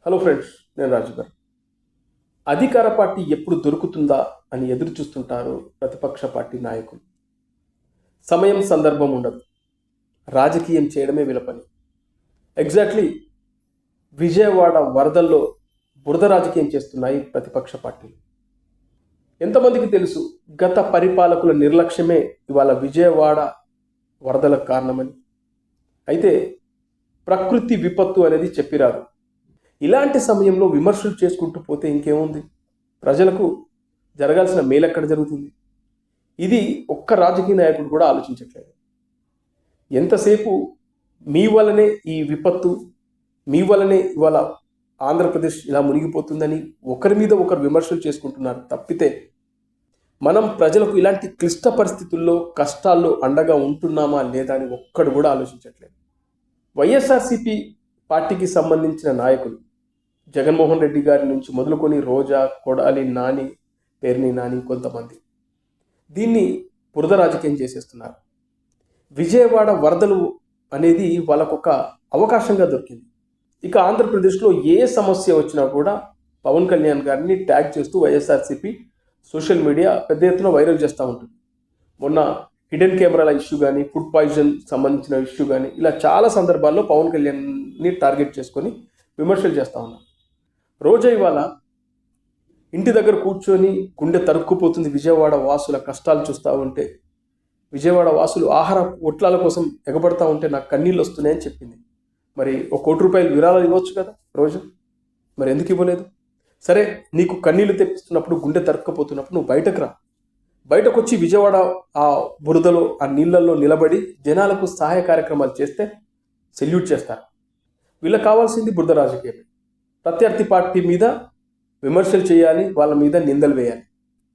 Hello friends, నేను రాజు గారు. అధికార పార్టీ ఎప్పుడు దొరుకుతుందా అని ఎదురు చూస్తుంటారు ప్రతిపక్ష పార్టీ నాయకులు. సమయం సందర్భం ఉండదు, రాజకీయం చేయడమే వీళ్ళ పని. ఎగ్జాక్ట్లీ విజయవాడ వరదల్లో బురద రాజకీయం చేస్తున్నాయి ప్రతిపక్ష పార్టీలు. ఎంతమందికి తెలుసు గత పరిపాలకుల నిర్లక్ష్యమే ఇవాళ విజయవాడ వరదలకు కారణమని? అయితే ప్రకృతి విపత్తు అనేది చెప్పిరాదు. ఇలాంటి సమయంలో విమర్శలు చేసుకుంటూ పోతే ఇంకేముంది? ప్రజలకు జరగాల్సిన మేలు ఎక్కడ జరుగుతుంది? ఇది ఒక్క రాజకీయ నాయకుడు కూడా ఆలోచించట్లేదు. ఎంతసేపు మీ వల్లనే ఈ విపత్తు, మీ వల్లనే ఇవాళ ఆంధ్రప్రదేశ్ ఇలా మునిగిపోతుందని ఒకరి మీద ఒకరు విమర్శలు చేసుకుంటున్నారు తప్పితే మనం ప్రజలకు ఇలాంటి క్లిష్ట పరిస్థితుల్లో కష్టాల్లో అండగా ఉంటున్నామా లేదా అని ఒక్కడు కూడా ఆలోచించట్లేదు. వైఎస్ఆర్సీపీ పార్టీకి సంబంధించిన నాయకులు జగన్మోహన్ రెడ్డి గారి నుంచి మొదలుకొని రోజా, కొడాలి నాని, పేర్ని నాని, కొంతమంది దీన్ని బురద రాజకీయం చేసేస్తున్నారు. విజయవాడ వరదలు అనేది వాళ్ళకొక అవకాశంగా దొరికింది. ఇక ఆంధ్రప్రదేశ్లో ఏ సమస్య వచ్చినా కూడా పవన్ కళ్యాణ్ గారిని ట్యాగ్ చేస్తూ వైఎస్ఆర్సీపీ సోషల్ మీడియా పెద్ద ఎత్తున వైరల్ చేస్తూ ఉంటుంది. మొన్న హిడెన్ కెమెరాల ఇష్యూ కానీ, ఫుడ్ పాయిజన్ సంబంధించిన ఇష్యూ కానీ, ఇలా చాలా సందర్భాల్లో పవన్ కళ్యాణ్ని టార్గెట్ చేసుకొని విమర్శలు చేస్తూ ఉన్నారు. రోజా ఇవాళ ఇంటి దగ్గర కూర్చొని గుండె తరుక్కుపోతుంది విజయవాడ వాసుల కష్టాలు చూస్తూ ఉంటే, విజయవాడ వాసులు ఆహార ఒట్లాల కోసం ఎగబడతా ఉంటే నాకు కన్నీళ్ళు వస్తున్నాయని చెప్పింది. మరి ₹1,00,00,000 విరాళాలు ఇవ్వచ్చు కదా రోజా, మరి ఎందుకు ఇవ్వలేదు? సరే, నీకు కన్నీళ్లు తెప్పిస్తున్నప్పుడు, గుండె తరుక్కుపోతున్నప్పుడు నువ్వు బయటకు రా. బయటకు వచ్చి విజయవాడ ఆ బురదలో, ఆ నీళ్ళల్లో నిలబడి జనాలకు సహాయ కార్యక్రమాలు చేస్తే సెల్యూట్ చేస్తారు. వీళ్ళకి కావాల్సింది బురద రాజకీయం. ప్రత్యర్థి పార్టీ మీద విమర్శలు చేయాలి, వాళ్ళ మీద నిందలు వేయాలి.